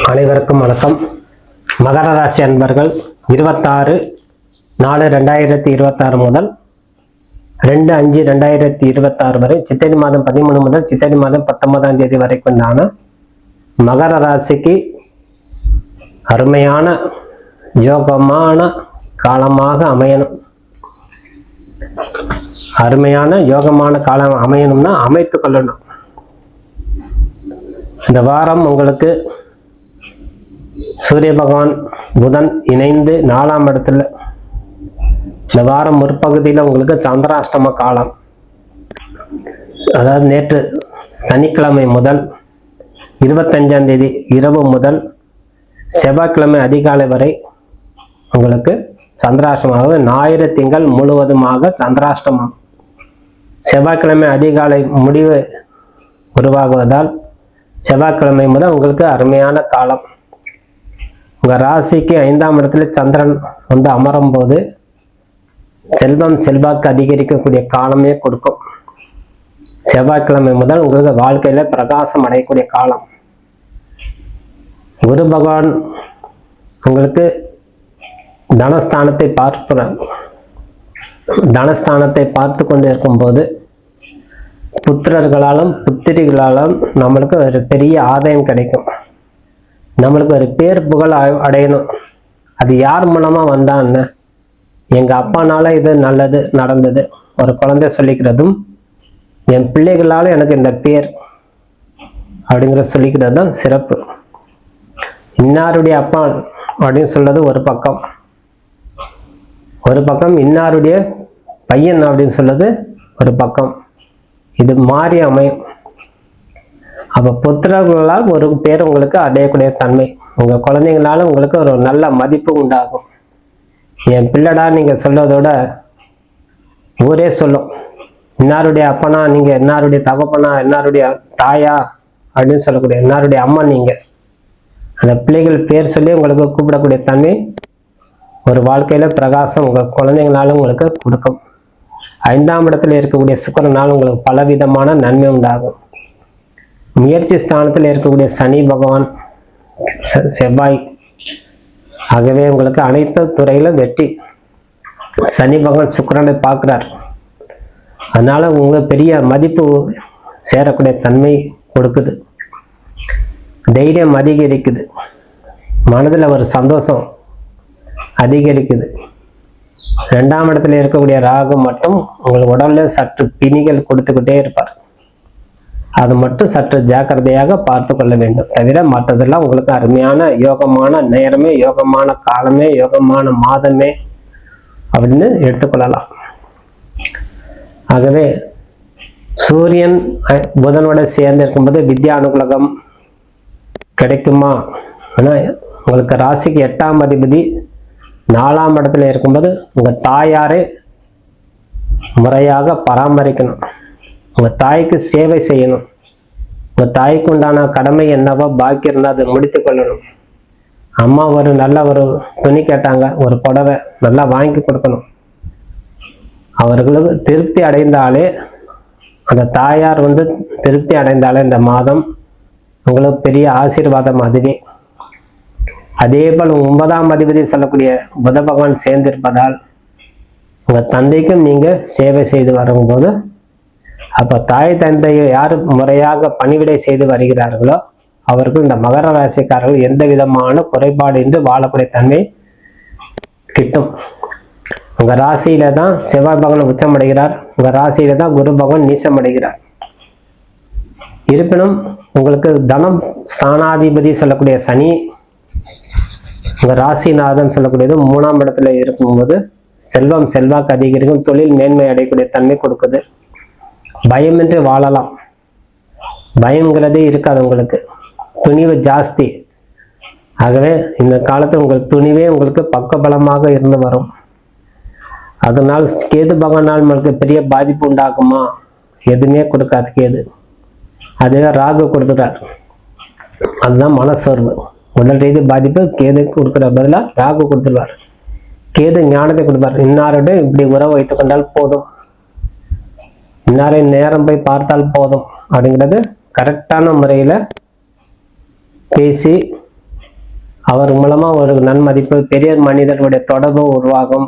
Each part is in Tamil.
அனைவருக்கும் வணக்கம். மகர ராசி அன்பர்கள் 26/4/2026 முதல் 2/5/2026 வரை சித்திரை மாதம் 13 முதல் சித்திரை மாதம் 19ஆம் தேதி வரைக்கும் தான மகர ராசிக்கு அருமையான யோகமான காலமாக அமையணும். அருமையான யோகமான காலம் அமையணும்னா அமைத்து கொள்ளணும். இந்த வாரம் உங்களுக்கு சூரிய பகவான் புதன் இணைந்து 4ஆம் இடத்துல இந்த வாரம் முற்பகுதியில் உங்களுக்கு சந்திராஷ்டம காலம். அதாவது நேற்று சனிக்கிழமை முதல் 25ஆம் தேதி இரவு முதல் செவ்வாய்க்கிழமை அதிகாலை வரை உங்களுக்கு சந்திராஷ்டமாக, ஞாயிறு திங்கள் முழுவதுமாக சந்திராஷ்டமம். செவ்வாய்க்கிழமை அதிகாலை முடிவு உருவாகுவதால் செவ்வாய்க்கிழமை முதல் உங்களுக்கு அருமையான காலம். உங்கள் ராசிக்கு 5ஆம் இடத்துல சந்திரன் வந்து அமரும் போது செல்வம் செல்வாக்கு அதிகரிக்கக்கூடிய காலமே கொடுக்கும். செவ்வாய்க்கிழமை முதல் உங்களுக்கு வாழ்க்கையில பிரகாசம் அடையக்கூடிய காலம். குரு பகவான் உங்களுக்கு தனஸ்தானத்தை பார்த்து கொண்டு இருக்கும் போது புத்திரர்களாலும் புத்திரிகளாலும் நம்மளுக்கு ஒரு பெரிய ஆதாயம் கிடைக்கும். நம்மளுக்கு ஒரு பேர் புகழ் அடையணும். அது யார் மூலமா வந்தான்னு, எங்க அப்பானால இது நல்லது நடந்தது ஒரு குழந்தை சொல்லிக்கிறதும், என் பிள்ளைகளால எனக்கு இந்த பேர் அப்படிங்கிற சொல்லிக்கிறது தான் சிறப்பு. இன்னாருடைய அப்பா அப்படின்னு சொல்றது ஒரு பக்கம், இன்னாருடைய பையன் அப்படின்னு சொல்றது ஒரு பக்கம். இது மாறி அமையும். அப்ப புத்திரர்களால் ஒரு பேர் உங்களுக்கு அடையக்கூடிய தன்மை, உங்க குழந்தைங்களால உங்களுக்கு ஒரு நல்ல மதிப்பு உண்டாகும். என் பிள்ளடா நீங்க சொல்றதோட ஊரே சொல்லும், இன்னாருடைய அப்பனா நீங்க, இன்னாருடைய தகப்பனா, இன்னாருடைய தாயா அப்படின்னு சொல்லக்கூடிய, இன்னாருடைய அம்மா நீங்க. அந்த பிள்ளைகள் பேர் சொல்லி உங்களுக்கு கூப்பிடக்கூடிய தன்மை ஒரு வாழ்க்கையில பிரகாசம் உங்க குழந்தைங்களால உங்களுக்கு கொடுக்கும். 5ஆம் இடத்துல இருக்கக்கூடிய சுக்கிரனால் உங்களுக்கு பலவிதமான நன்மை உண்டாகும். முயற்சி ஸ்தானத்தில் இருக்கக்கூடிய சனி பகவான், செவ்வாய், ஆகவே உங்களுக்கு அனைத்து துறையிலும் வெற்றி. சனி பகவான் சுக்கிரனை பார்க்கிறார். அதனால உங்களுக்கு பெரிய மதிப்பு சேரக்கூடிய தன்மை கொடுக்குது. தைரியம் அதிகரிக்குது. மனதில் ஒரு சந்தோஷம் அதிகரிக்குது. 2ஆம் இடத்துல இருக்கக்கூடிய ராகு மட்டும் உங்கள் உடல்ல சற்று பிணிகள் கொடுத்துக்கிட்டே இருப்பார். அது மட்டும் சற்று ஜாக்கிரதையாக பார்த்து கொள்ள வேண்டும். தவிர மற்றதெல்லாம் உங்களுக்கு அருமையான யோகமான நேரமே, யோகமான காலமே, யோகமான மாதமே அப்படின்னு எடுத்துக்கொள்ளலாம். ஆகவே சூரியன் புதனோட சேர்ந்து இருக்கும்போது வித்யா அனுகூலம் கிடைக்குமா? ஆனால் உங்களுக்கு ராசிக்கு 8ஆம் அதிபதி 4ஆம் இடத்துல இருக்கும்போது உங்க தாயாரை முறையாக பராமரிக்கணும். உங்க தாய்க்கு சேவை செய்யணும். உங்க தாய்க்கு உண்டான கடமை என்னவோ பாக்கி இருந்தால் அதை முடித்து கொள்ளணும். அம்மா ஒரு நல்ல ஒரு துணி கேட்டாங்க, ஒரு புடவை நல்லா வாங்கி கொடுக்கணும். அவர்களுக்கு திருப்தி அடைந்தாலே, அந்த தாயார் வந்து திருப்தி அடைந்தாலே இந்த மாதம் உங்களுக்கு பெரிய ஆசீர்வாதம். அதுவே அதே போல் 9ஆம் அதிபதி சொல்லக்கூடிய புத பகவான் சேர்ந்திருப்பதால் உங்க தந்தைக்கும் நீங்க சேவை செய்து வரும்போது, அப்ப தாய் தந்தையை யார் முறையாக பணிவிடை செய்து வருகிறார்களோ அவர்கள் இந்த மகர ராசிக்காரர்கள் எந்த விதமான குறைபாடு இன்றி வாழக்கூடிய தன்மை கிட்டும். உங்க ராசியில தான் செவ்வாய் பகவான் உச்சமடைகிறார். உங்க ராசியில தான் குரு பகவான் நீசமடைகிறார். இருப்பினும் உங்களுக்கு தனம் ஸ்தானாதிபதி சொல்லக்கூடிய சனி, உங்க ராசிநாதன் சொல்லக்கூடியது 3ஆம் இடத்துல இருக்கும்போது செல்வம் செல்வாக்கு அதிகரிக்கும், தொழில் மேன்மை அடையக்கூடிய தன்மை கொடுக்குது. பயமின்றி வாழலாம். பயம்ங்கிறதே இருக்காது. உங்களுக்கு துணிவு ஜாஸ்தி. ஆகவே இந்த காலத்தில் உங்களுக்கு துணிவே உங்களுக்கு பக்கபலமாக இருந்து வரும். அதனால் கேது பகவானால் உங்களுக்கு பெரிய பாதிப்பு உண்டாகுமா? எதுவுமே கொடுக்காது கேது. அதுதான் ராகு கொடுத்துட்டார். அதுதான் மனசோர்வு, உடல் ரீதி பாதிப்பு கேது கொடுக்குற பதிலாக ராகு கொடுத்துருவார். கேது ஞானத்தை கொடுப்பார். இன்னாரோட இப்படி உறவு வைத்துக் கொண்டால் போதும், இன்னாரின் நேரம் போய் பார்த்தால் போதும் அப்படிங்கிறது கரெக்டான முறையில் பேசி அவர் மூலமா ஒரு நன்மதிப்பு, பெரிய மனிதர்களுடைய தொடர்பு உருவாகும்.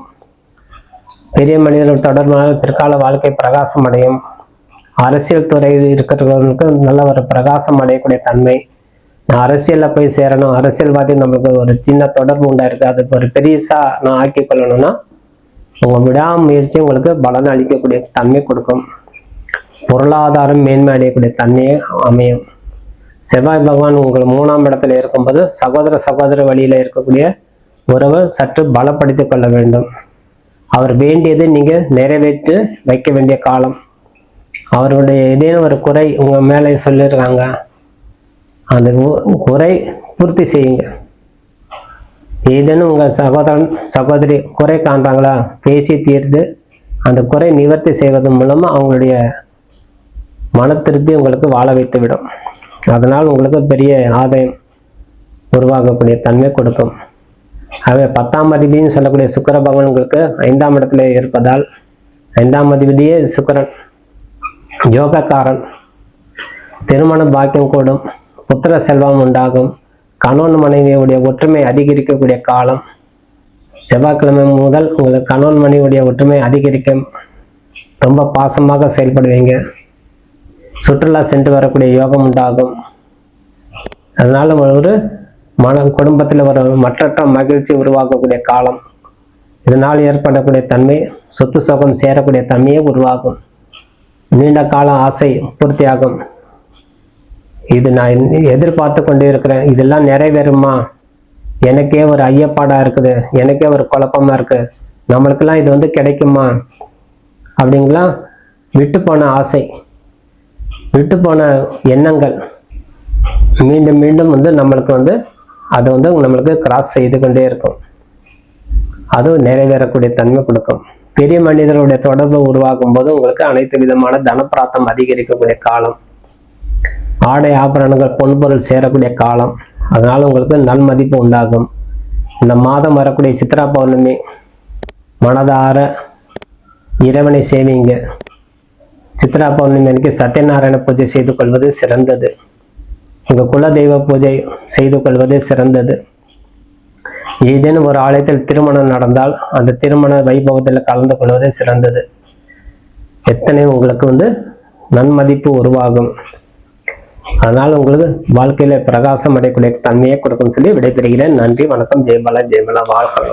பெரிய மனிதர்கள் தொடர்பான பிற்கால வாழ்க்கை பிரகாசம் அடையும். அரசியல் துறையில் இருக்கிறவர்களுக்கு நல்ல ஒரு பிரகாசம் அடையக்கூடிய தன்மை. நான் அரசியலில் போய் சேரணும், அரசியல்வாதி நம்மளுக்கு ஒரு சின்ன தொடர்பு உண்டாயிருக்கு, அதுக்கு ஒரு பெரியசா நான் ஆக்கி கொள்ளணும்னா உங்கள் விடாமுயற்சி உங்களுக்கு பலன் அளிக்கக்கூடிய தன்மை கொடுக்கும். பொருளாதாரம் மேன்மை அடையக்கூடிய தன்மையை அமையும். செவ்வாய் பகவான் உங்கள் 3ஆம் இடத்துல இருக்கும்போது சகோதர வழியில இருக்கக்கூடிய உறவை சற்று பலப்படுத்திக் கொள்ள வேண்டும். அவர் வேண்டியது நீங்க நிறைவேற்றி வைக்க வேண்டிய காலம். அவருடைய ஏதேனும் ஒரு குறை உங்க மேலே சொல்லியிருக்காங்க, அந்த குறை பூர்த்தி செய்யுங்க. ஏதேனும் உங்க சகோதரி குறை காண்றாங்களா, பேசி தீர்த்து அந்த குறை நிவர்த்தி செய்வதன் மூலமா அவங்களுடைய மன திருப்தி உங்களுக்கு வாழ வைத்து விடும். அதனால் உங்களுக்கு பெரிய ஆதாயம் உருவாகக்கூடிய தன்மை கொடுக்கும். ஆகவே 10ஆம் அதிபதினு சொல்லக்கூடிய சுக்கிர பகவான் உங்களுக்கு 5ஆம் இடத்துல இருப்பதால், 5ஆம் அதிபதியே சுக்கிரன் யோகக்காரன். திருமண பாக்கியம் கூடும், புத்திர செல்வம் உண்டாகும், கணவன் மனைவியுடைய ஒற்றுமை அதிகரிக்கக்கூடிய காலம். செவ்வாய்க்கிழமை முதல் உங்களுக்கு கணவன் மனைவியுடைய ஒற்றுமை அதிகரிக்கும். ரொம்ப பாசமாக செயல்படுவீங்க. சுற்றுலா சென்று வரக்கூடிய யோகம் உண்டாகும். அதனால ஒரு குடும்பத்தில் ஒரு மற்றற்ற மகிழ்ச்சி உருவாக்கக்கூடிய காலம். இதனால் ஏற்படக்கூடிய தன்மை, சொத்து சோகம் சேரக்கூடிய தன்மையை உருவாகும். நீண்ட கால ஆசை பூர்த்தியாகும். இது நான் எதிர்பார்த்து கொண்டே இருக்கிறேன், இதெல்லாம் நிறைவேறுமா, எனக்கே ஒரு ஐயப்பாடா இருக்குது, எனக்கே ஒரு குழப்பமா இருக்கு, நம்மளுக்கெல்லாம் இது கிடைக்குமா அப்படிங்கலாம் விட்டு போன ஆசை, விட்டு போன எண்ணங்கள் மீண்டும் மீண்டும் நம்மளுக்கு அதை நம்மளுக்கு கிராஸ் செய்து கொண்டே இருக்கும். அதுவும் நிறைவேறக்கூடிய தன்மை கொடுக்கும். பெரிய மனிதர்களுடைய தொடர்பு உருவாக்கும் போது உங்களுக்கு அனைத்து விதமான தனப்பிராப்தம் அதிகரிக்கக்கூடிய காலம். ஆடை ஆபரணங்கள் பொன்பொருள் சேரக்கூடிய காலம். அதனால உங்களுக்கு நன்மதிப்பு உண்டாகும். இந்த மாதம் வரக்கூடிய சித்ரா பௌர்ணமி மனதார இறைவனை சேவிங்க. சித்ரா பௌர்ணமி அன்னைக்கு சத்யநாராயண பூஜை செய்து கொள்வது சிறந்தது. உங்கள் குலதெய்வ பூஜை செய்து கொள்வது சிறந்தது. ஏதேனும் ஒரு ஆலயத்தில் திருமணம் நடந்தால் அந்த திருமண வைபவத்தில் கலந்து கொள்வது சிறந்தது. எத்தனை உங்களுக்கு நன்மதிப்பு உருவாகும். அதனால் உங்களுக்கு வாழ்க்கையில பிரகாசம் அடையக்கூடிய தன்மையை கொடுக்கும் சொல்லி விடைபெறுகிறேன். நன்றி, வணக்கம். ஜெயபாலா வாழ்க்கை.